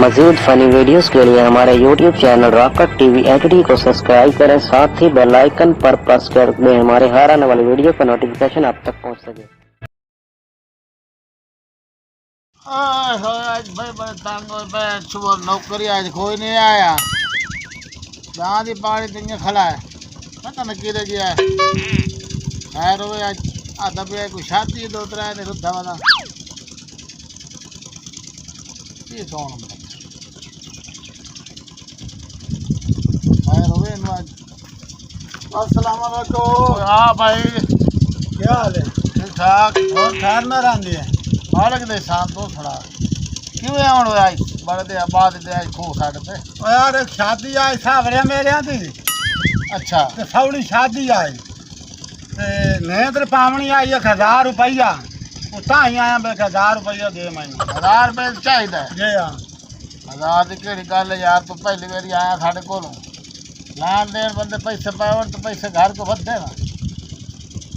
मज़ीद funny videos के लिए हमारे YouTube channel rocket TV HD को सब्सक्राइब करें, साथ ही बेल आइकन पर प्रेस कर दें हमारे हर आने वाली वीडियो का नोटिफिकेशन आप तक पहुंच सके। आज भाई बड़े तंग हो गए, सुबह नौकरी आज कोई नहीं आया। जहाँ दी पानी तिंगे खड़ा है, पता न किधर गया है। खैर हो आज आधा भी कोई शादी दो तरह ने रुद्धा वाला ये कौन है? खैर हो गए आज। अस्सलाम वालेकुम। हाँ भाई, क्या हाल है? ठीक ठाक। और खैर में रही है? मालिक दे शाम तो खड़ा क्यों आउण आज बड़े दे बाद दे आज खो साड पे। ओ यार एक शादी आई सावरे मेरे दी। अच्छा ते सौड़ी शादी आई ते नेत्र पावनी आई 1000 रुपया। उता ही आया बे 1000 रुपया दे मैंने। 1000 रुपये चाहिए जी हाँ। 1000 की केड़ी गल है यार, तू पहली बारी आया साढ़े कोलों लैन देन बंदे पैसे पावन तो पैसे घर को बदे ना।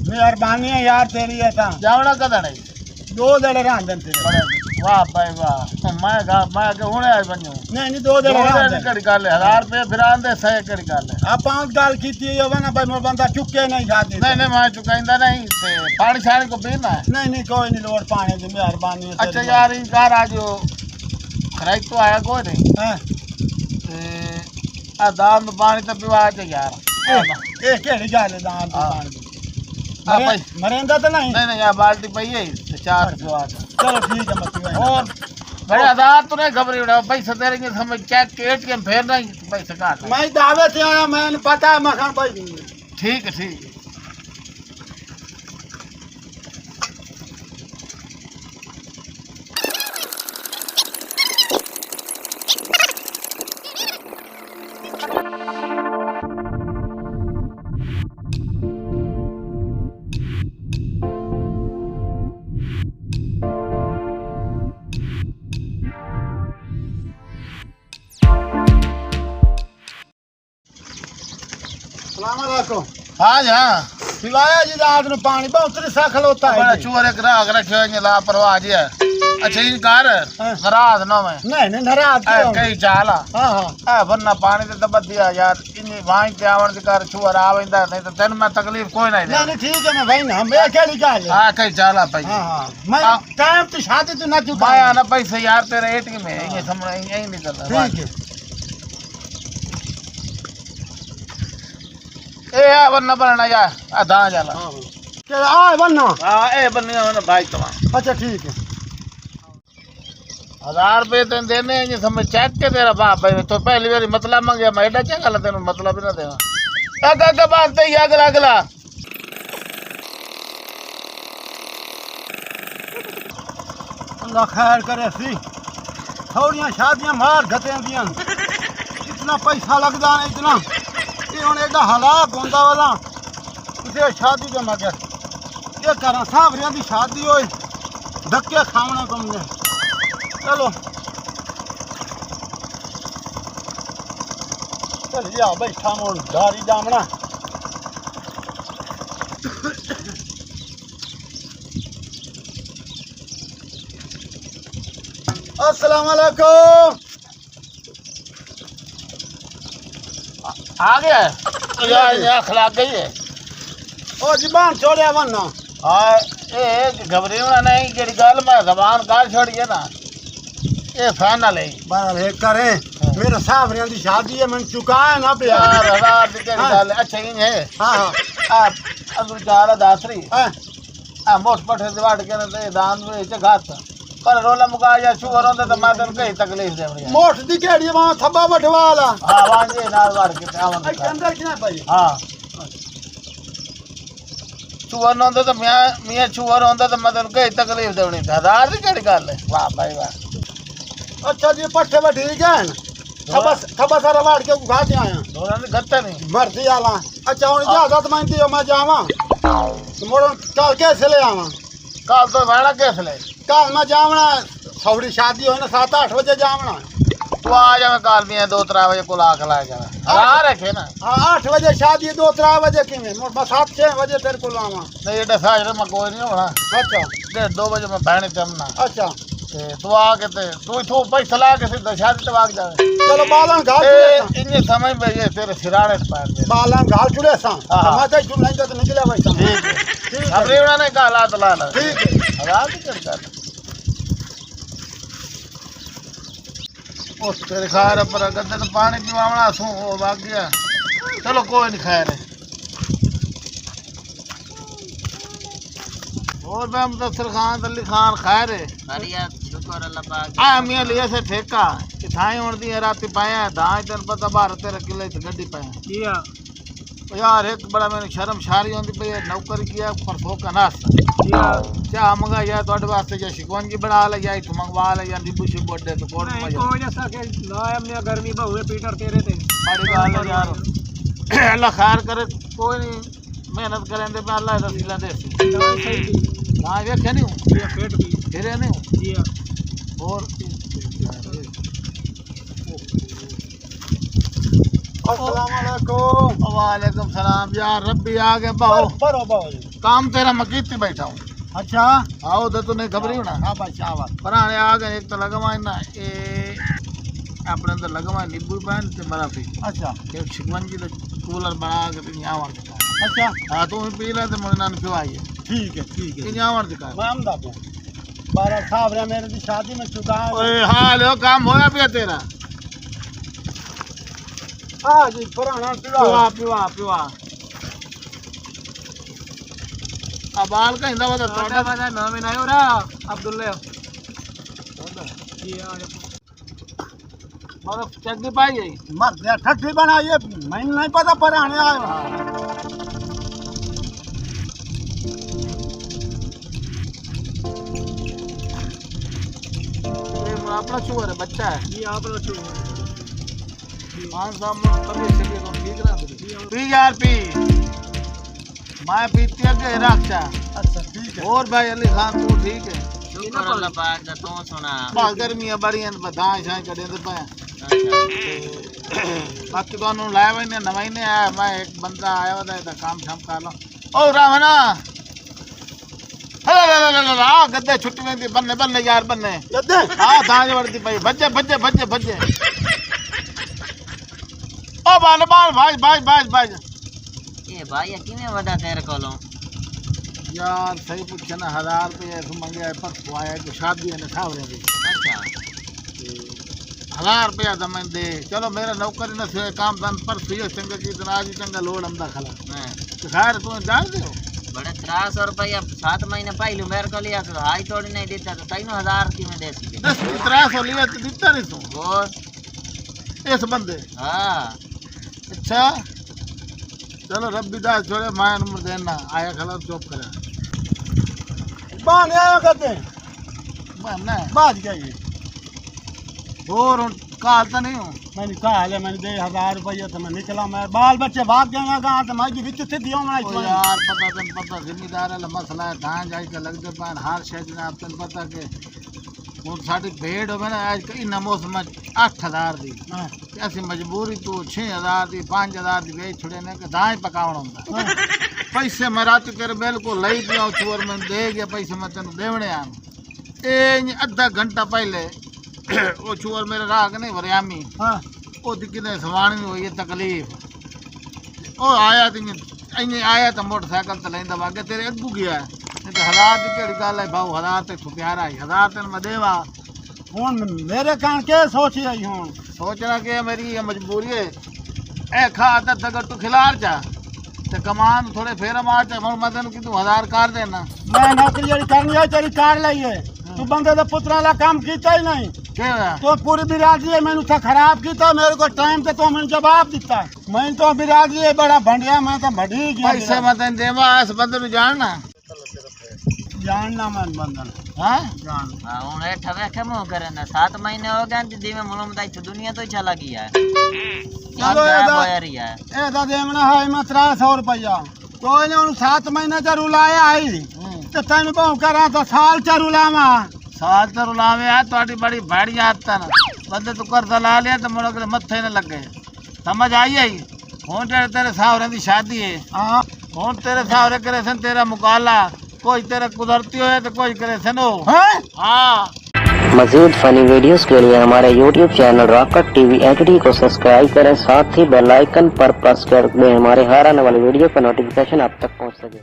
मेहरबानी है यार तेरी है ता। जावना कदा नहीं 2 दड़े रहंदन तेरे। वाह भाई वाह, मैं के हुणे आज बनूं नहीं 2 दड़े रहंदन। केड़ी गल है 1000 रुपये फिरान दे सही केड़ी गल है। आ 5 गाल कीती है वा ना भाई मोर बंदा चुके नहीं शादी। नहीं मैं चुकाइंदा नहीं ते पानी शानी को पीना है। नहीं कोई नहीं लोड पानी दी मेहरबानी है। अच्छा यार इन घर आज खराई तो आया कोई नहीं हां ते आ दाम पानी तो पिवा च यार। ए केड़ी गल है दान पानी? हाँ भाई मरेंदा तो नहीं? नहीं यार बाल्टी पई है ते 4 पिवा दे। चलो ठीक है मत और बड़े आधार तो नहीं घबरी उड़ा पैसे तेरे के समझ चेक के ATM फेर नहीं पैसे काट। मैं दावे से आया, मैंने पता है मखान भाई। ठीक है सलाम अलैकुम। हाँ पिलाया जी रात में पानी बहुत रिसा खलोता है बड़ा जी। चूरे ग्राहक रखे हुए लापरवाह जी है। अच्छा इन कर नाराज न मैं नहीं नाराज क्यों? कई चाला हाँ वरना पानी ते दब दिया यार इन वाई ते आवण दे कर चूर आवेंदा नहीं तो तेन में तकलीफ कोई नहीं दे। नहीं ठीक है मैं भाई ना मैं केड़ी गल है। हां कई चाला भाई। हाँ मैं टाइम तो शादी तो ना चुका माया ना पैसे यार तेरे ATM में ये समझ यही निकलता। ठीक है। ए आ वरना बनना यार आ दाना जाला। के आ बनना। हां ए बनने ना भाई तमाम। अच्छा ठीक है। 1000 रुपये तेन देने ये समझ चेक के तेरा बाप भाई तो पहली बारी मतलब मांगे मैं एडा क्या गलत तेन मतलब ही ना देना। का बात दे अगला अगला अल्लाह खैर करे सी। थोड़ियां शादियां मार घटे दियां इतना पैसा लगदा नहीं इतना ये हुन एडा हलाक होंदा वाला उसे शादी के मगर ये करा सावरियां दी शादी होई धक्के खावने को मुझे। चलो चल जा बैठा मोड़ दारी जामना। अस्सलाम वालेकुम। आ गया यार ये अखलाक गई है। ओ जुबान छोड़िया वरना। हाँ ए घबरी होना नहीं जेड़ी गल मैं जबान काट छोड़िए ना ये फाइनल है। बाल एक करे मेरे सावरियां दी शादी है मन चुकाए ना पे यार 1000 की केड़ी गल है। अच्छा इन है हाँ आ अगु चार दासरी हाँ आ मोट पठे दिवाड़ के ने दान में घात पर रोला मुका या शुगर होंदा तो मैं तन कई तकलीफ दे बड़ी मोट दी केड़ी वहां थब्बा बटवाला। हां वांगे नाल वाड़ के आवन आई अंदर किना भाई। हां शुगर होंदा तो मियां शुगर होंदा तो मैं तन कई तकलीफ दे बड़ी 1000 की केड़ी गल है। वाह भाई वाह। अच्छा जी पट्ठे में ठीक है थब्बा सारा वाड़ के उठा के आया दोनों ने गत्ता नहीं मर्जी आला। अच्छा हुन इजाजत मैं दियो मैं जावा मोड़ कल कैसे ले आवा? कल तो भाड़ा कैसे ले कल मैं जावना सौड़ी शादी हो ना 7-8 बजे जावना। तू आ जा मैं काल भी 2-3 बजे को लाख ला जाना आ रखे ना। हाँ 8 बजे शादी 2-3 बजे की में बस 7-6 बजे तेरे को लावा। नहीं एडा साजरे में कोई नहीं होना। अच्छा 1:30-2 बजे मैं बहने जमना। अच्छा तू आके तू इथों पैसा ला के सीधा शादी तक जावे। चलो बालन घाल ए इन्ने समय में ये तेरे सिराने पार दे बालन घाल चुड़े सा हाँ। मैं तो चुन नहीं तो निकले भाई सब ठीक है ठीक है हमरे उन्होंने कहा हालात ला ला ठीक है हालात ही कर उस तेरे खार पर गद्दे तो पानी पीवावना सू वो भाग गया। चलो कोई नहीं खैर है। और मैं मुदस्सिर खान अली खान खैर है। बढ़िया शुक्र अल्लाह पाक आ मियां लिए से ठेका कि थाई होण दी रात पाया धां तन पता 12-13 किले गड्डी पाया किया यार एक बड़ा मैंने शर्म शारी होंदी पई नौकरी किया पर फोका नास किया क्या मंगा या ਤੁਹਾਡੇ ਵਾਸਤੇ ਜਾਂ शिकवंजी बना ले या इथों मंगवा ले या नींबू शिबू अड्डे तो कोण मजा कोई जैसा के ना हमने गर्मी बहुए पीटर तेरे ते बड़ी गाल है यार अल्लाह खैर करे कोई नहीं मेहनत करेंदे पे अल्लाह रसीला दे हां वेखे नहीं ये पेट भी फिरे नहीं किया और अस्सलाम वालेकुम वालेकुम सलाम यार रब्बी आ गए बाओ बरो बाओ काम तेरा मकीती बैठा हूँ अच्छा आओ तो तूने घबरी होना हां भाई शाबाश पुराने आ गए एक तो लगवाए ना ये अपने अंदर लगवाए नींबू पान ते बर्फी अच्छा एक शिकवंजी तो कूलर बना के भी आवन दिखा अच्छा हाँ तू भी पी ले तो मुझे नान पिवाइए ठीक है इन आवन दिखा मैं अहमदा पे 12 साहब रे मेरे की शादी में चुका ओए हाल हो काम होया पिया तेरा हां जी पुराना पिवा पिवा पिवा अब बाल का हिंदा बता छोटा बड़ा नाम नहीं हो रहा अब्दुल्ला ये आ बर्फ चक्की पाई गई मर गया ठट्ठी बना ये मैंने नहीं पता पुराने आए ये अपना शुगर है बच्चा है ये आप लोग 5 साल में कभी से तो ठीक ना पी यार पी मैं पीती है रक्षा अच्छा ठीक है और भाई अली खान तू ठीक है शुक्र अल्लाह पाक दा तू सुना बा गर्मियां बड़ियां बधाई शाई कड़े दे पे अच्छा बाकी तो लाया हुआ ने नवाई ने आया मैं एक बंदा आया हुआ था काम शाम कर लो ओ रावना आ गद्दे छुट्टी में थी बन्ने बन्ने यार बन्ने गद्दे हाँ दांज वर्दी भाई बज्जे बज्जे बज्जे बज्जे ओ बाल बाल भाई भाई भाई भाई ये भाई किने वदा तेरे कोलो यार सही पूछे ना 1000 रुपये ऐसे मंगे है पर आया तो शादी है ना खावरे दी अच्छा 1000 रुपया तो मैं दे चलो मेरा नौकरी ना से काम धन पर सुयो चंगा की इतना आज चंगा लोड हमदा खला हां तो खैर तू जान दे बड़े 300 रुपया 7 महीने पहले मेरे को लिया तो हाई थोड़ी नहीं देता तो 3000 की में दे सके 300 लिया तो दिता नहीं तू और इस बंदे हां अच्छा चलो रब्बी दा छोड़े मैं नंबर देना आया खला चुप करे बाने आया गद्दे बन्ना बाज गया ये और काल तो नहीं हूँ मैंने कहा ले मैंने दे 1000 रुपये तो मैं निकला मैं बाल बच्चे भाग गए कहाँ तो मैं विच से दियो ओ यार पता तन पता जिम्मेदार है मसला है धान जाई के लग दे पान हार शेज ने आप तन पता के वो साडी भेड़ हो ना आज इन मौसम में 8000 दी ऐसी मजबूरी तू 6000 दी 5000 दी बेच छुड़े ने के धान पकावण होंदा पैसे मैं रात तेरे बिल्कुल लई दिया चोर में दे गया पैसे मैं तेन देवणे आन ए आधा घंटा पहले वो चोर मेरे राग नहीं वरियामी हाँ ओ दिक्कत सवाणी हुई है तकलीफ ओ आया तो इन्हें आया तो मोटरसाइकिल तो लेंदा वागे तेरे अगू गया नहीं तो 1000 की केड़ी गल है भाऊ 1000 ते प्यारा है 1000 तेन मैं देवा हूँ मेरे कारण के सोची आई हूँ सोचना कि मेरी ये मजबूरी है ए खा तक तू खिलार जा ते कमान थोड़े फेर मार चा मैं तेन की तू 1000 कार देना मैं नौकरी जड़ी करनी है तेरी कार लाई है तू बंदे तो पुत्रा ला काम कीता ही नहीं क्या होया? तो पूरी बिरादरी है मैंने उसे खराब किया मेरे को टाइम पे तो मैंने जवाब दिता मैं तो बिरादरी है बड़ा भंडिया मैं तो बढ़ी गया पैसे मैं तेन देवा इस बंदे नु जानना जानना मन बंधन हां जान हां हुन एठा वेखे मो करे ना 7 महीने हो गए दी में मुलम दाई तो दुनिया तो चला गया है चलो ए दा देवना है मैं 300 रुपया कोई ने 7 महीने चा रुलाया आई तो तन बहु करा तो साल चा रुलावा साल तो रुलावे आ तोड़ी बड़ी भाड़ी आदत ना बंदे तू कर ला लिया तो मुड़ के मत्थे न लग गए समझ आई आई हुन तेरे सावरे दी शादी है हाँ हुन तेरे सावरे करे सन तेरा मुकाला कोई तेरा कुदरती हो तो कोई करे सन हो हैं हाँ मज़ीद फनी वीडियोस के लिए हमारे YouTube channel rocket TV HD को सब्सक्राइब करें, साथ ही बेल आइकन पर प्रेस कर दें हमारे हर आने वाली वीडियो का नोटिफिकेशन आप तक पहुंच सके।